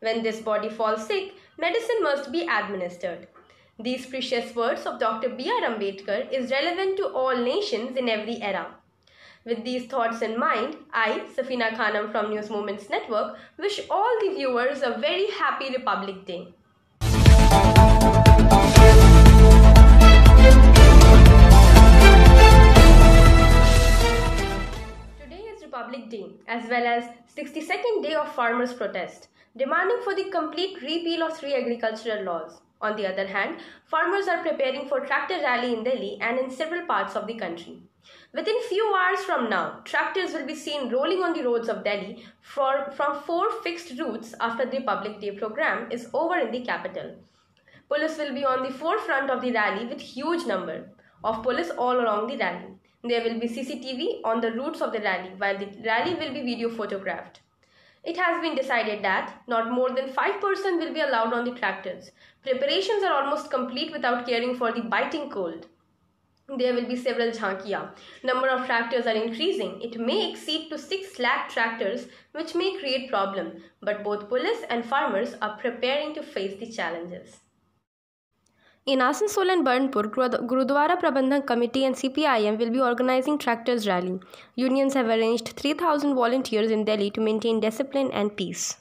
When this body falls sick, medicine must be administered. These precious words of Dr. B.R. Ambedkar is relevant to all nations in every era. With these thoughts in mind, I, Safina Khanam from News Moments Network, wish all the viewers a very happy Republic Day. Today is Republic Day as well as 62nd day of farmers' protest, demanding for the complete repeal of 3 agricultural laws. On the other hand, farmers are preparing for tractor rally in Delhi and in several parts of the country. Within few hours from now, tractors will be seen rolling on the roads of Delhi from 4 fixed routes after the Republic Day program is over in the capital. Police will be on the forefront of the rally with huge number of police all along the rally. There will be CCTV on the routes of the rally while the rally will be video photographed. It has been decided that not more than 5% will be allowed on the tractors. Preparations are almost complete without caring for the biting cold. There will be several jhankiya. Number of tractors are increasing. It may exceed to 6 lakh tractors, which may create problem. But both police and farmers are preparing to face the challenges. In Asansol and Burnpur, Gurudwara Prabandhak Committee and CPIM will be organizing tractors rally. Unions have arranged 3,000 volunteers in Delhi to maintain discipline and peace.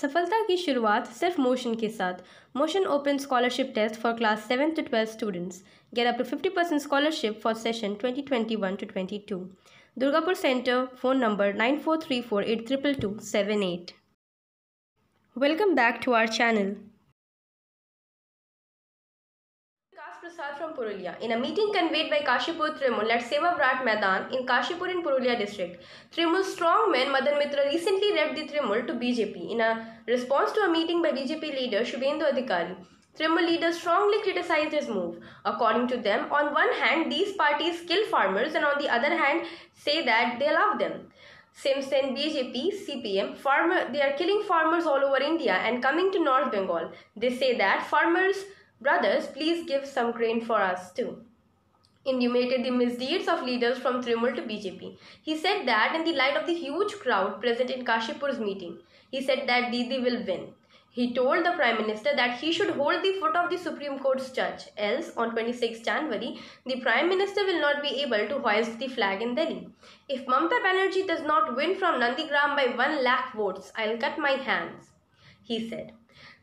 सफलता की शुरुआत सिर्फ Motion के साथ. Motion open scholarship test for class 7 to 12 students. Get up to 50% scholarship for session 2021 to 22. Durgapur Center, phone number 9434822278. Welcome back to our channel. Prasad from Purulia. In a meeting conveyed by Kashipur Trimool at Sevavrat Maidan in Kashipur in Purulia district, Trimool's strongman Madan Mitra recently led the Trimool to BJP in a response to a meeting by BJP leader Shubhendu Adhikari. Trimool leaders strongly criticized his move. According to them, on one hand, these parties kill farmers and on the other hand, say that they love them. Simpson, BJP, CPM, they are killing farmers all over India and coming to North Bengal. They say that farmers, brothers, please give some grain for us too. Enumerated the misdeeds of leaders from Trimool to BJP. He said that in the light of the huge crowd present in Kashipur's meeting, he said that Didi will win. He told the Prime Minister that he should hold the foot of the Supreme Court's judge, else on 26 January, the Prime Minister will not be able to hoist the flag in Delhi. If Mamata Banerjee does not win from Nandigram by 1 lakh votes, I'll cut my hands. He said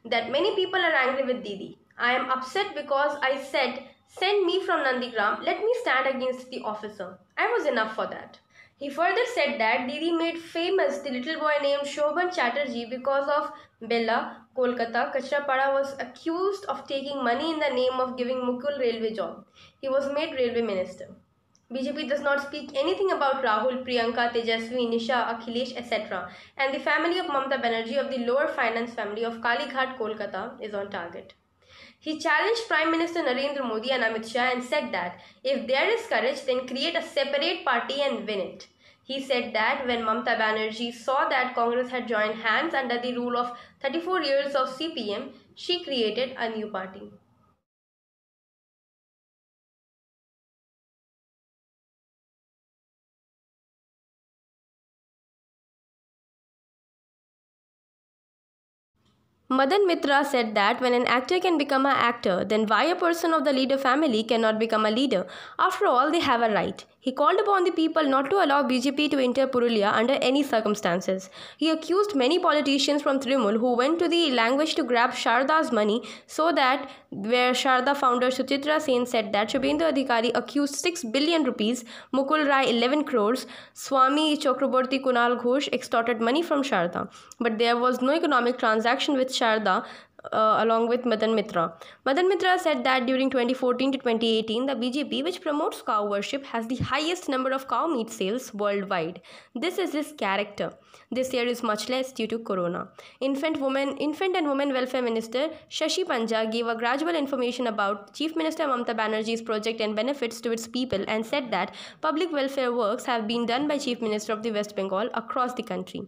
that many people are angry with Didi. I am upset because I said, send me from Nandigram, let me stand against the officer. I was enough for that. He further said that Didi made famous the little boy named Shobhan Chatterjee because of Bella, Kolkata. Kachrapada was accused of taking money in the name of giving Mukul railway job. He was made railway minister. BJP does not speak anything about Rahul, Priyanka, Tejasvi, Nisha, Akhilesh, etc. And the family of Mamata Banerjee of the lower finance family of Kalighat, Kolkata is on target. He challenged Prime Minister Narendra Modi and Amit Shah and said that if there is courage, then create a separate party and win it. He said that when Mamata Banerjee saw that Congress had joined hands under the rule of 34 years of CPM, she created a new party. Madan Mitra said that when an actor can become an actor, then why a person of the leader family cannot become a leader? After all, they have a right. He called upon the people not to allow BJP to enter Purulia under any circumstances. He accused many politicians from Trimool who went to the language to grab Sharda's money, so that where Sharda founder Suchitra Sen said that Shubhendu Adhikari accused 6 billion rupees, Mukul Rai 11 crores, Swami Chakraborty Kunal Ghosh extorted money from Sharda. But there was no economic transaction with Sharda along with Madan Mitra. Madan Mitra said that during 2014 to 2018, the BJP, which promotes cow worship, has the highest number of cow meat sales worldwide. This is his character. This year is much less due to corona. Infant and Women Welfare Minister Shashi Panja gave a gradual information about Chief Minister Mamata Banerjee's project and benefits to its people and said that public welfare works have been done by Chief Minister of the West Bengal across the country.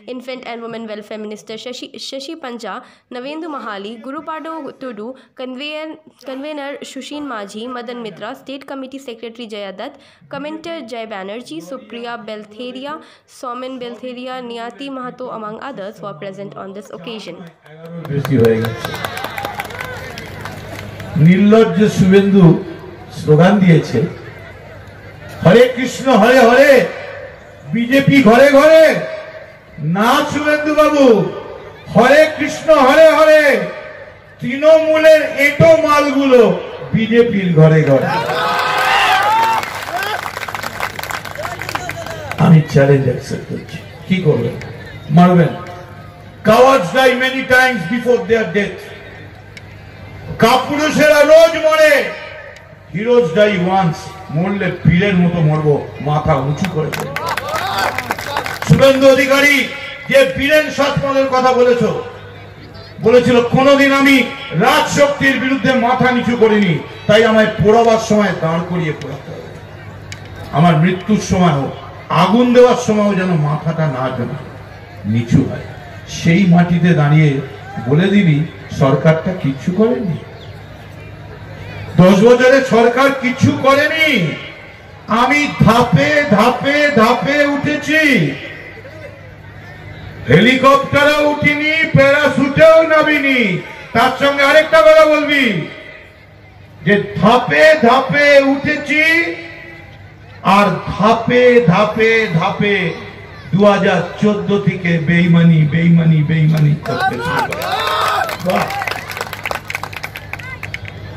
Infant and Women Welfare Minister Shashi Panja, Navendu Mahali, Gurupado Tudu, Convener Shushin Majhi, Madan Mitra, State Committee Secretary Jaya Dutt, Commenter Jai Banerjee, Supriya Beltheria, Somin Beltheria, Niyati Mahato, among others, were present on this occasion. নির্লজ্জ Suvendu slogan দিয়েছে, হরে Krishna Hare Hare, BJP ঘরে ঘরে। না শুভেন্দু বাবু, হরে কৃষ্ণ হরে হরে, তৃণমূলের এটো মালগুলো বিজেপির ঘরে ঘরে। আমি চ্যালেঞ্জ অ্যাকসেপ্ট করছি, কি করবেন? মারবেন? Cowards die many times before their death. কাপুরুষেরা রোজ মরে, হিরোজ ডাই ওয়ান্স। মরলে পীরের মতো মরবো, মাথা উঁচু করে। শুভেন্দু অধিকারী যে বীরেন সৎপথের কথা বলেছিল, কোনদিন আমি রাজশক্তির বিরুদ্ধে মাথা নিচু করিনি, তাই আমায় পোড়াবার সময় দাঁড় করিয়ে পোড়াতে হবে। আমার মৃত্যুর সময়ও, আগুন দেওয়ার সময়ও যেন মাথাটা না যেন নিচু হয়। সেই মাটিতে দাঁড়িয়ে বলে দিবি সরকারটা কিচ্ছু করেনি। 10 বছরে সরকার কিচ্ছু করেনি। আমি ধাপে ধাপে ধাপে উঠেছি, হেলিকপ্টারে উঠিনি, প্যারাসুটেও নামিনি। তার সঙ্গে আরেকটা কথা বলবি যে ধাপে ধাপে উঠেছি, আর ধাপে ধাপে ধাপে 2014 থেকে বেইমানি বেইমানি বেইমানি করতে শুরু করে।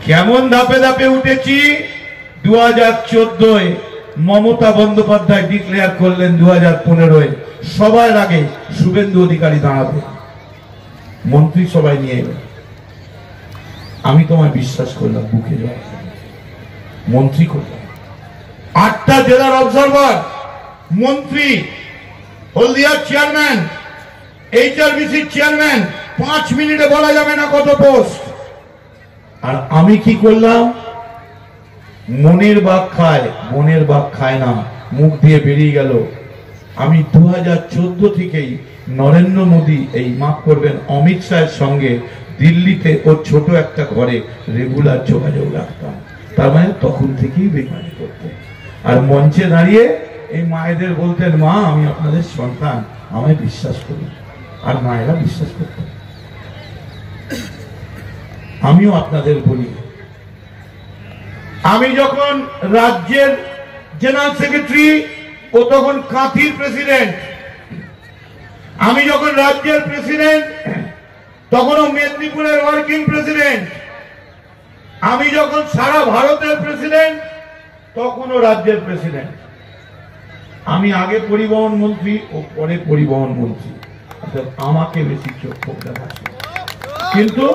কেমন ধাপে ধাপে উঠেছি? 2014 মমতা বন্দ্যোপাধ্যায় ডিক্লেয়ার করলেন 2015 সবার আগে শুভেন্দু অধিকারী দাঁড়াবে, মন্ত্রী সবাই নিয়ে এলেন। আমি তোমায় বিশ্বাস করলাম, বুকে যাওয়া মন্ত্রী করলাম। 8টা জেলার অবজারভার, মন্ত্রী, হলদিয়ার চেয়ারম্যান, HRBC চেয়ারম্যান, 5 মিনিটে বলা যাবে না কত পোস্ট। আর আমি কি করলাম? মনের বাঘ খায়, মনের বাঘ খায় না, মুখ দিয়ে বেরিয়ে গেল। আমি 2014 থেকেই নরেন্দ্র মোদী, এই মাফ করবেন অমিত শাহের সঙ্গে দিল্লিতে ওর ছোট একটা ঘরে রেগুলার যোগাযোগ রাখতাম। তার মানে তখন থেকেই বেমানি করতেন। আর মঞ্চে দাঁড়িয়ে এই মায়েদের বলতেন, মা আমি আপনাদের সন্তান, আমায় বিশ্বাস করুন। আর মায়েরা বিশ্বাস করতেন। আমিও আপনাদের বলি, আমি যখন রাজ্যের জেনারেল সেক্রেটারি, ও তখন কাঁথির প্রেসিডেন্ট। আমি যখন রাজ্যের প্রেসিডেন্ট, তখনও মেদিনীপুরের ওয়ার্কিং প্রেসিডেন্ট। আমি যখন সারা ভারতের প্রেসিডেন্ট, তখনও রাজ্যের প্রেসিডেন্ট। আমি আগে পরিবহন মন্ত্রী ও পরে পরিবহন মন্ত্রী, আমাকে বেশি চোখ দেখাচ্ছে। কিন্তু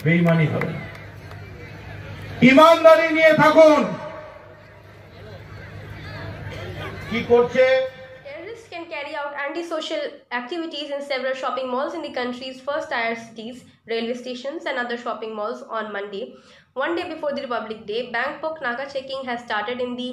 বেইমানি হবে না, ইমানদারি নিয়ে থাকুন। কি করছে? Terrorists can carry out anti-social activities in several shopping malls in the country's first-tier cities, railway stations, and other shopping malls on Monday. One day before the Republic Day, Bangkok Naga checking has started in the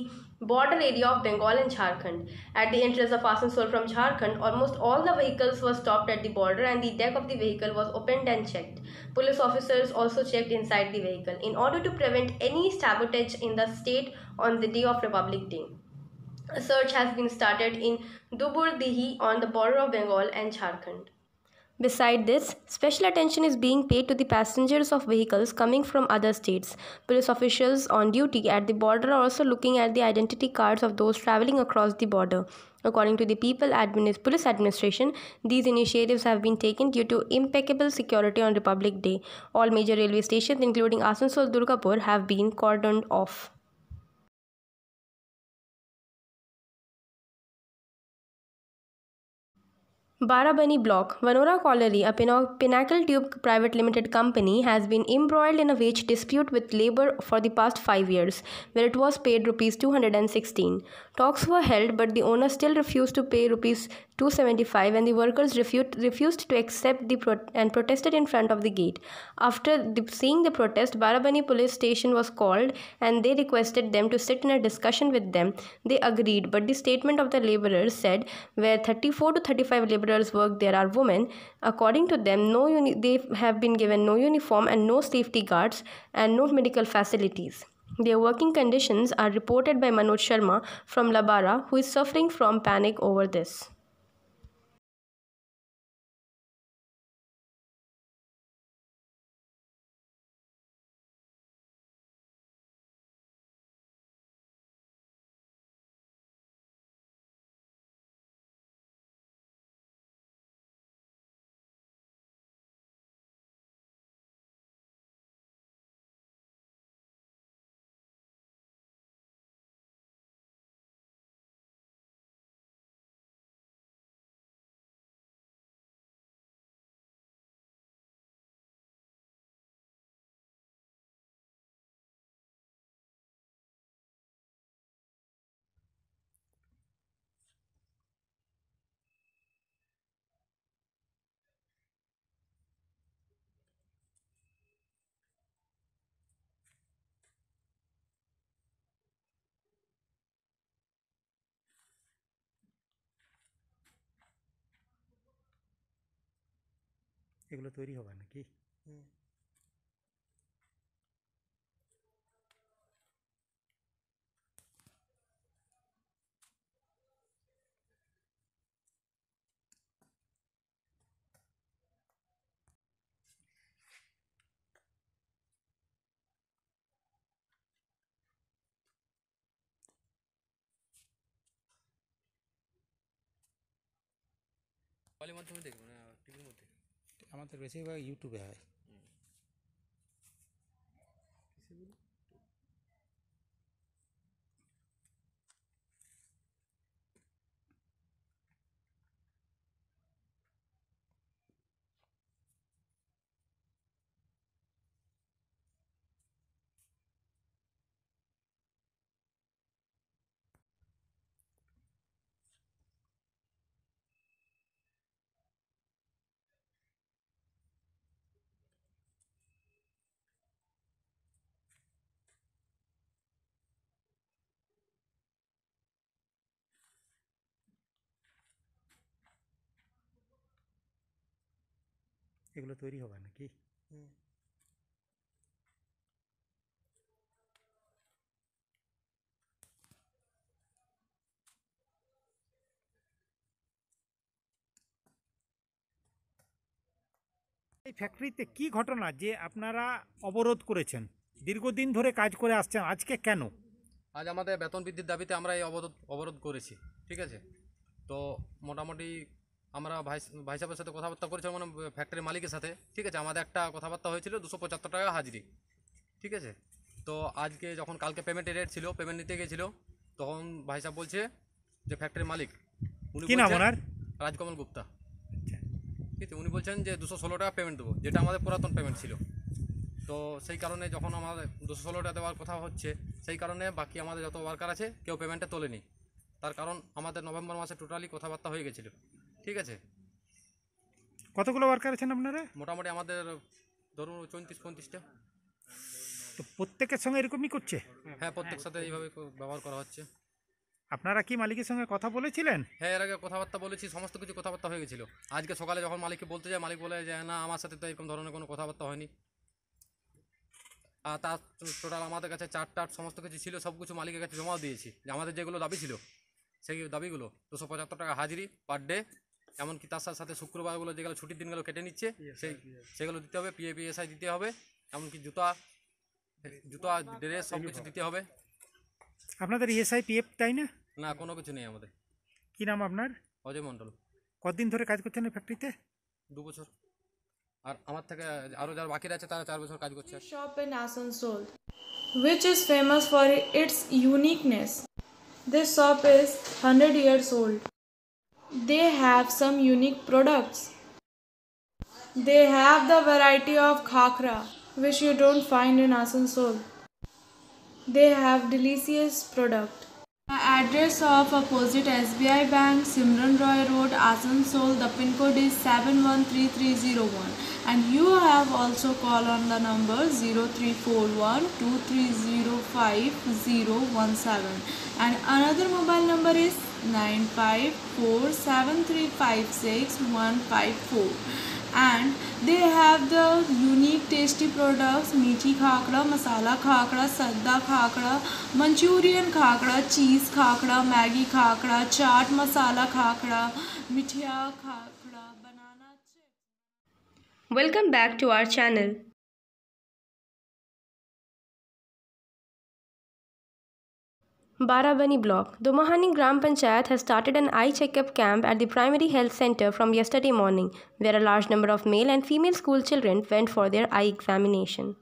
border area of Bengal and Jharkhand. At the entrance of Asansol from Jharkhand, almost all the vehicles were stopped at the border and the deck of the vehicle was opened and checked. Police officers also checked inside the vehicle in order to prevent any sabotage in the state on the day of Republic Day. A search has been started in Duburdihi on the border of Bengal and Jharkhand. Beside this, special attention is being paid to the passengers of vehicles coming from other states. Police officials on duty at the border are also looking at the identity cards of those traveling across the border. According to the Police Administration, these initiatives have been taken due to impeccable security on Republic Day. All major railway stations, including Asansol Durgapur, have been cordoned off. Barabani Block, Vanora Colliery, a Pinnacle Tube Private Limited company, has been embroiled in a wage dispute with labour for the past 5 years, where it was paid Rs 216. Talks were held, but the owner still refused to pay Rs 275, and the workers refused to accept and protested in front of the gate. After seeing the protest, Barabani police station was called, and they requested them to sit in a discussion with them. They agreed, but the statement of the labourers said where 34 to 35 labourers laborers work there are women. According to them, they have been given no uniform and no safety guards and no medical facilities. Their working conditions are reported by Manoj Sharma from Labara, who is suffering from panic over this. এগুলো তৈরি হবে নাকি? মাধ্যমে দেখবো না টিভির মধ্যে? আমাদের বেশিরভাগ ইউটিউবে হয়। এগুলো তৈরি হবে নাকি? এই ফ্যাক্টরিতে কি ঘটনা যে আপনারা অবরোধ করেছেন? দীর্ঘদিন ধরে কাজ করে আসছেন, আজকে কেন? আজ আমাদের বেতন বৃদ্ধির দাবিতে আমরা এই অবরোধ করেছি, ঠিক আছে। তো মোটামুটি আমরা ভাই সাহেবের সাথে কথাবার্তা করেছিলাম, মানে ফ্যাক্টরির মালিকের সাথে, ঠিক আছে। আমাদের একটা কথাবার্তা হয়েছিল 275 টাকা হাজিরি, ঠিক আছে। তো আজকে যখন কালকে পেমেন্টের রেট ছিল, পেমেন্ট নিতে গিয়েছিল, তখন ভাই সাহেব বলছে যে ফ্যাক্টরির মালিক, উনি কি নাম ওনার? রাজকমল গুপ্তা, ঠিক আছে। উনি বলছেন যে 216 টাকা পেমেন্ট দেবো, যেটা আমাদের পুরাতন পেমেন্ট ছিল। তো সেই কারণে যখন আমাদের 216 টাকা দেওয়ার কথা হচ্ছে, সেই কারণে বাকি আমাদের যত ওয়ার্কার আছে কেউ পেমেন্টটা তোলেনি। তার কারণ আমাদের নভেম্বর মাসে টোটালি কথাবার্তা হয়ে গেছিলো, ঠিক আছে। কতগুলো ওয়ার্কার আছেন আপনারা? মোটামুটি আমাদের ধরুন 34-35টা। তো প্রত্যেকের সঙ্গে এরকমই করছে? হ্যাঁ, প্রত্যেক সাথে এইভাবে ব্যবহার করা হচ্ছে। আপনারা কি মালিকের সঙ্গে কথা বলেছিলেন? হ্যাঁ, এর আগে কথাবার্তা বলেছি, সমস্ত কিছু কথাবার্তা হয়ে গেছিলো। আজকে সকালে যখন মালিককে বলতে যায়, মালিক বলে যে না, আমার সাথে তো এরকম ধরনের কোনো কথাবার্তা হয়নি। আর তার টোটাল আমাদের কাছে চার্ট সমস্ত কিছু ছিল, সব কিছু মালিকের কাছে জমাও দিয়েছি, যে আমাদের যেগুলো দাবি ছিল সেই দাবিগুলো 275 টাকা হাজিরি পার ডে, এমনকি তার সাথে শুক্রবারগুলো যেগুলো ছুটির দিনগুলো কেটে নিচ্ছে সেগুলো দিতে হবে, PAPSI দিতে হবে, এমনকি জুতা ড্রেস সব কিছু দিতে হবে। আপনাদের ESI PF তাই না? না, কোনো কিছু নেই আমাদের। কি নাম আপনার? অজয় মণ্ডল। কতদিন ধরে কাজ করছেন এই ফ্যাক্টরিতে? 2 বছর। আর আমার থেকে আরও যারা বাকি আছে তারা 4 বছর কাজ করছে। Shop in Asansol, which is famous for its uniqueness. This shop is 100 years old. They have some unique products. They have the variety of khakra, which you don't find in Asansol. They have delicious product. The address of opposite SBI Bank, Simran Roy Road, Asansol. The pin code is 713301. And you have also call on the number 03412305 017. And another mobile number is 9547356154, and they have the unique tasty products meethi khakra, masala khakra, sadda khakra, Manchurian khakra, cheese khakra, Maggi khakra, chaat masala khakra, mithia khakra, banana chips. Welcome back to our channel. Barabani Block. Domahani Gram Panchayat has started an eye checkup camp at the primary health center from yesterday morning, where a large number of male and female school children went for their eye examination.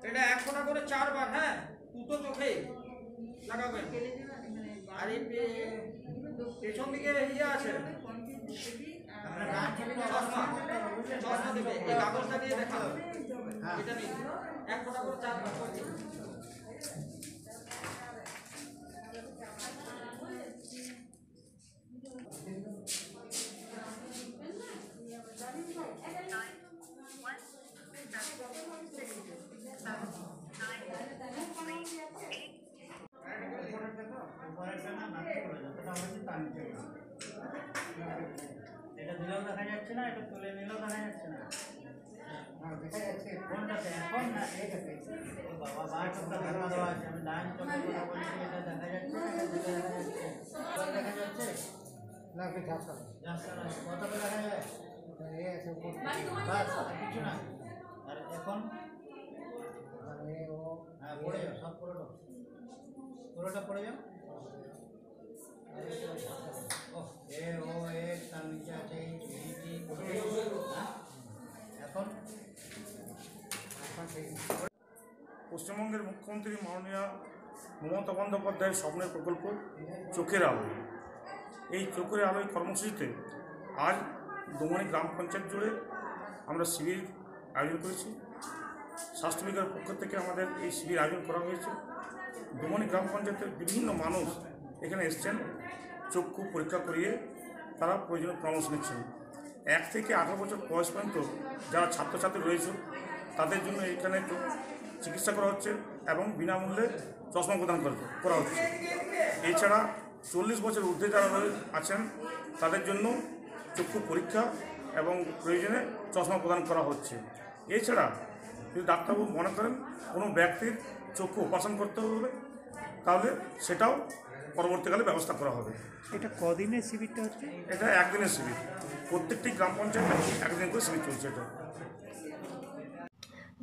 এটা এক ফোঁটা করে 4 বার, হ্যাঁ, দুটো চোখে লাগাবেন। আর এই পেছন দিকে ইয়ে আছে, চশমা দেবে, এই কাগজটা দিয়ে দেখাবে, এটা নিয়ে এক ফোঁটা করে 4 বার করে দিন। এটা দিলেও দেখা যাচ্ছে না, এটা তুলে নিলেও দেখা যাচ্ছে না। হ্যাঁ, দেখা যাচ্ছে কোনটাতে এখন না এইটাতে। ও বাবা, বার চোখটা ধরা দেওয়া আছে, আমি ডান চোখে কথা বলছি, এটা দেখা যাচ্ছে না, এটা দিলে দেখা যাচ্ছে। দেখা যাচ্ছে না, কি ঝাপসা ঝাপসা না, কতটা দেখা যায়? এই আছে বাস, কিছু না। আর এখন হ্যাঁ, পড়ে যাও, সব পড়ে যাও, পুরোটা পড়ে যাও। পশ্চিমবঙ্গের মুখ্যমন্ত্রী মাননীয় মমতা বন্দ্যোপাধ্যায়ের স্বপ্নের প্রকল্প চোখের আলো। এই চোখের আলোয় কর্মসূচিতে আজ দোমনি গ্রাম পঞ্চায়েত জুড়ে আমরা শিবির আয়োজন করেছি। স্বাস্থ্য বিভাগের পক্ষ থেকে আমাদের এই শিবির আয়োজন করা হয়েছে। দোমনি গ্রাম পঞ্চায়েতের বিভিন্ন মানুষ এখানে এসছেন, চক্ষু পরীক্ষা করিয়ে তারা প্রয়োজনীয় পরামর্শ নিচ্ছেন। 1 থেকে 18 বছর বয়স পর্যন্ত যারা ছাত্রছাত্রী রয়েছে তাদের জন্য এখানে চিকিৎসা করা হচ্ছে এবং বিনামূল্যে চশমা প্রদান করা হচ্ছে। এছাড়া 40 বছর ঊর্ধ্বে যারা আছেন তাদের জন্য চক্ষু পরীক্ষা এবং প্রয়োজনে চশমা প্রদান করা হচ্ছে। এছাড়া যদি ডাক্তারবাবু মনে করেন কোনো ব্যক্তির চক্ষু অপারেশন করতে হবে তাহলে সেটাও পরবর্তীকালে ব্যবস্থা করা হবে। এটা কদিনের শিবিরটা হচ্ছে? এটা একদিনের শিবির, প্রত্যেকটি গ্রাম পঞ্চায়েতে একদিন করে শিবির চলছে। এটা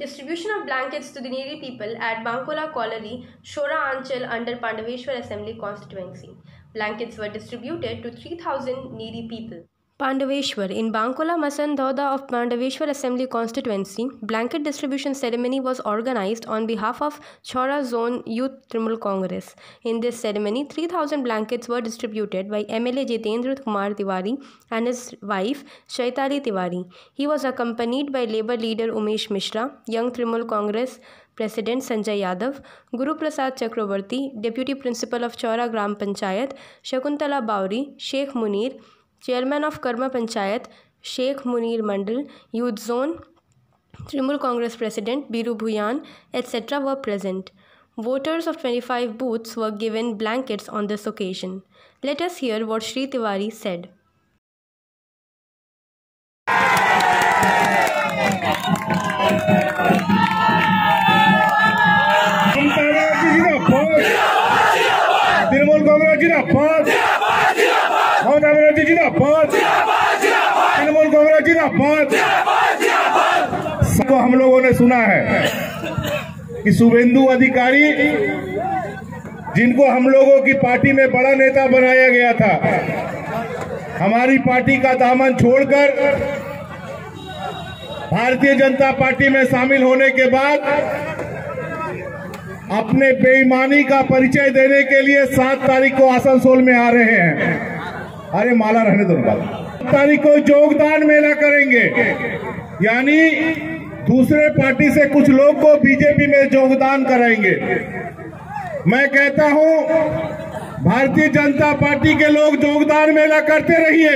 Distribution of blankets to the needy people at Bankola Colliery, Shora Anchal under Pandaveshwar Assembly constituency. Blankets were distributed to 3,000 needy people. Pandaveshwar in Bankola Masandhoda of Pandaveshwar Assembly constituency, blanket distribution ceremony was organized on behalf of Chhora Zone Youth Trinamool Congress. In this ceremony, 3,000 blankets were distributed by MLA Jitendra Kumar Tiwari and his wife Shaitali Tiwari. He was accompanied by Labour leader Umesh Mishra, Young Trinamool Congress President Sanjay Yadav, Guru Prasad Chakrabarti, Deputy Principal of Chhora Gram Panchayat, Shakuntala Bauri, Sheikh Munir, Chairman of Karma Panchayat, Sheikh Munir Mandal, Youth Zone, Trinamool Congress President Biru Bhuyan, etc. were present. Voters of 25 booths were given blankets on this occasion. Let us hear what Shri Tiwari said. Trinamool Congress जिंदाबाद, ममता बनर्जी जिंदाबाद, तृणमूल कांग्रेस जिंदाबाद। सबको हम लोगों ने सुना है कि शुभेंदु अधिकारी, जिनको हम लोगों की पार्टी में बड़ा नेता बनाया गया था, हमारी पार्टी का दामन छोड़कर भारतीय जनता पार्टी में शामिल होने के बाद अपने बेईमानी का परिचय देने के लिए 7 तारीख को आसनसोल में आ रहे हैं। अरे माला रहने दो, 7 तारीख को योगदान मेला करेंगे, यानी दूसरे पार्टी से कुछ लोग को बीजेपी में योगदान कराएंगे। मैं कहता हूं, भारतीय जनता पार्टी के लोग योगदान मेला करते रहिए,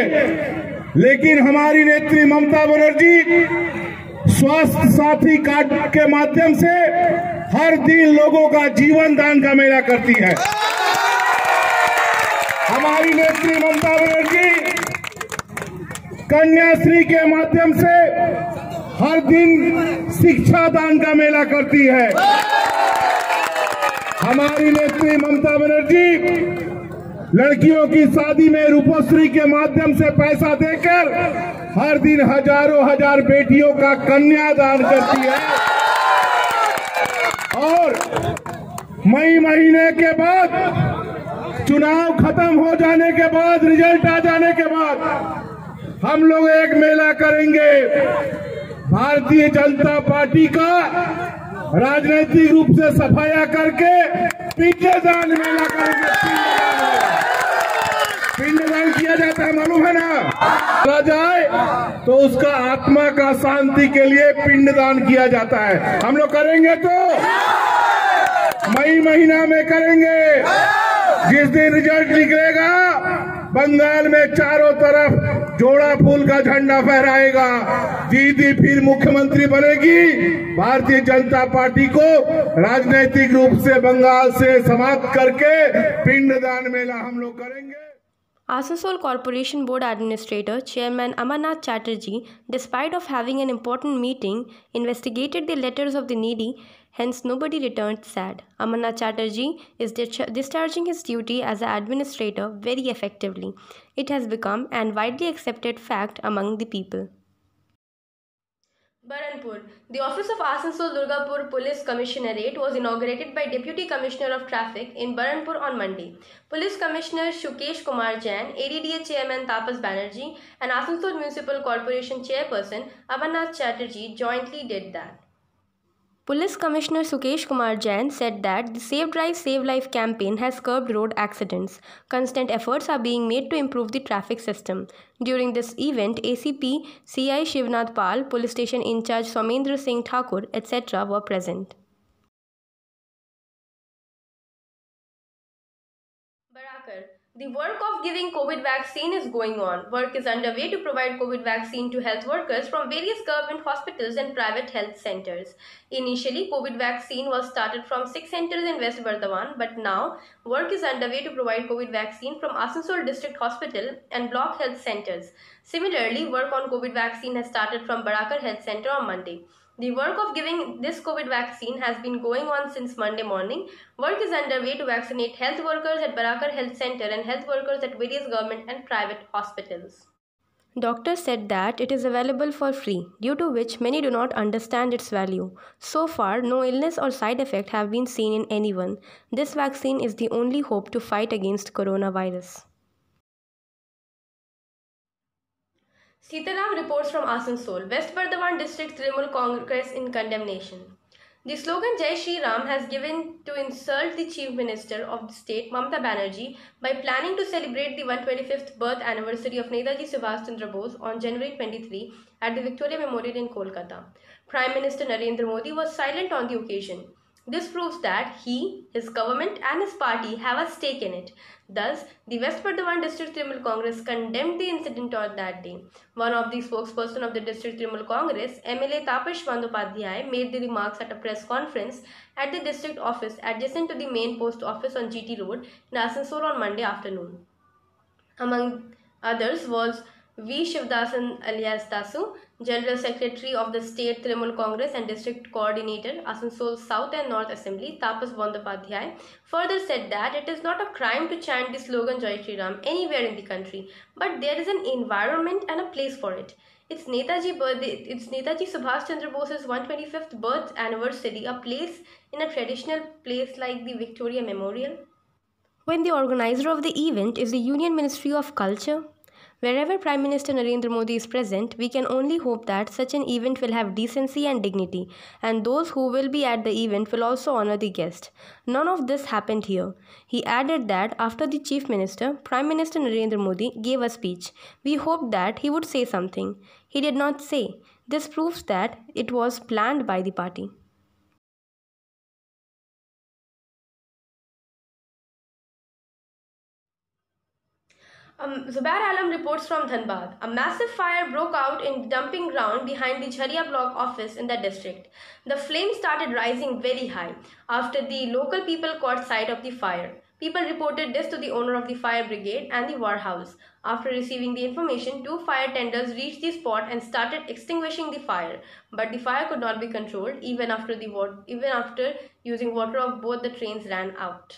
लेकिन हमारी नेत्री ममता बनर्जी स्वास्थ्य साथी कार्ड के माध्यम से हर दिन लोगों का जीवन दान का मेला करती है। हमारी नेत्री ममता बनर्जी कन्याश्री के माध्यम से हर दिन शिक्षा दान का मेला करती है। हमारी नेत्री ममता बनर्जी लड़कियों की शादी में रूपश्री के माध्यम से पैसा देकर हर दिन हजारों हजार बेटियों का कन्यादान करती है। और मई महीने के बाद, चुनाव खत्म हो जाने के बाद, रिजल्ट आ जाने के बाद हम लोग एक मेला करेंगे, भारतीय जनता पार्टी का राजनीतिक रूप से सफाया करके पिंडदान मेला करेंगे। पिंडदान किया जाता है, मालूम है ना? मारा जाए तो उसका आत्मा का शांति के लिए पिंडदान किया जाता है। हम लोग करेंगे तो मई महीना में करेंगे। जिस दिन रिजल्ट निकलेगा, बंगाल में चारों तरफ जोड़ा फूल का झंडा फहराएगा। दीदी फिर मुख्यमंत्री बनेगी। भारतीय जनता पार्टी को राजनीतिक रूप से बंगाल से समाप्त करके पिंडदान मेला हम लोग करेंगे। Asansol Corporation Board Administrator Chairman Amarnath Chatterjee, despite of having an important meeting, investigated the letters of the needy, hence nobody returned sad. Amarnath Chatterjee is discharging his duty as an administrator very effectively. It has become an widely accepted fact among the people. Baranpur. The office of Asansol Durgapur Police Commissionerate was inaugurated by Deputy Commissioner of Traffic in Baranpur on Monday. Police Commissioner Sukesh Kumar Jain, ADDA Chairman Tapas Banerjee and Asansol Municipal Corporation Chairperson Amarnath Chatterjee jointly did that. Police Commissioner Sukesh Kumar Jain said that the Save Drive Save Life campaign has curbed road accidents. Constant efforts are being made to improve the traffic system. During this event, ACP CI Shivnath Pal, Police Station In Charge Somendra Singh Thakur, etc. were present. Barakar. The work of giving COVID vaccine is going on. Work is underway to provide COVID vaccine to health workers from various government hospitals and private health centers. Initially, COVID vaccine was started from 6 centers in West Bardhaman, but now work is underway to provide COVID vaccine from Asansol District Hospital and Block Health Centers. Similarly, work on COVID vaccine has started from Barakar Health Center on Monday. The work of giving this COVID vaccine has been going on since Monday morning. Work is underway to vaccinate health workers at Barakar Health Center and health workers at various government and private hospitals. Doctors said that it is available for free, due to which many do not understand its value. So far, no illness or side effect have been seen in anyone. This vaccine is the only hope to fight against coronavirus. Sitaram reports from Asansol. West Bardhaman District Trinamool Congress in condemnation. The slogan Jai Shri Ram has given to insult the Chief Minister of the state, Mamata Banerjee, by planning to celebrate the 125th birth anniversary of Netaji Subhash Chandra Bose on January 23 at the Victoria Memorial in Kolkata. Prime Minister Narendra Modi was silent on the occasion. This proves that he, his government and his party have a stake in it. Thus, the West Burdwan District Trinamool Congress condemned the incident on that day. One of the spokesperson of the District Trinamool Congress, MLA Tapish Bandyopadhyay, made the remarks at a press conference at the district office adjacent to the main post office on GT Road in Asansol on Monday afternoon. Among others was V. Shivdasan alias Dasu, General Secretary of the State Trinamool Congress and District Coordinator, Asansol South and North Assembly, Tapas Bandyopadhyay, further said that it is not a crime to chant the slogan Jai Shri Ram anywhere in the country, but there is an environment and a place for it. It's Netaji Subhash Chandra Bose's 125th birth anniversary, a place in a traditional place like the Victoria Memorial. When the organizer of the event is the Union Ministry of Culture, wherever Prime Minister Narendra Modi is present, we can only hope that such an event will have decency and dignity, and those who will be at the event will also honor the guest. None of this happened here. He added that after the Chief Minister, Prime Minister Narendra Modi gave a speech, we hoped that he would say something. He did not say. This proves that it was planned by the party. Zubair Alam reports from Dhanbad. A massive fire broke out in the dumping ground behind the Jharia block office in the district. The flames started rising very high after the local people caught sight of the fire. People reported this to the owner of the fire brigade and the warehouse. After receiving the information, 2 fire tenders reached the spot and started extinguishing the fire. But the fire could not be controlled even after using water of both the trains ran out.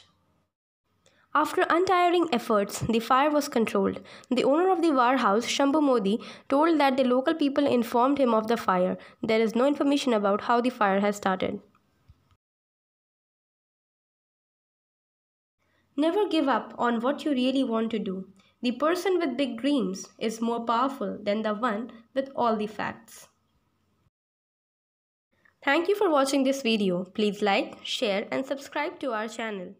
After untiring efforts, the fire was controlled. The owner of the warehouse, Shambhu Modi, told that the local people informed him of the fire. There is no information about how the fire has started. Never give up on what you really want to do. The person with big dreams is more powerful than the one with all the facts. Thank you for watching this video. Please like, share and subscribe to our channel.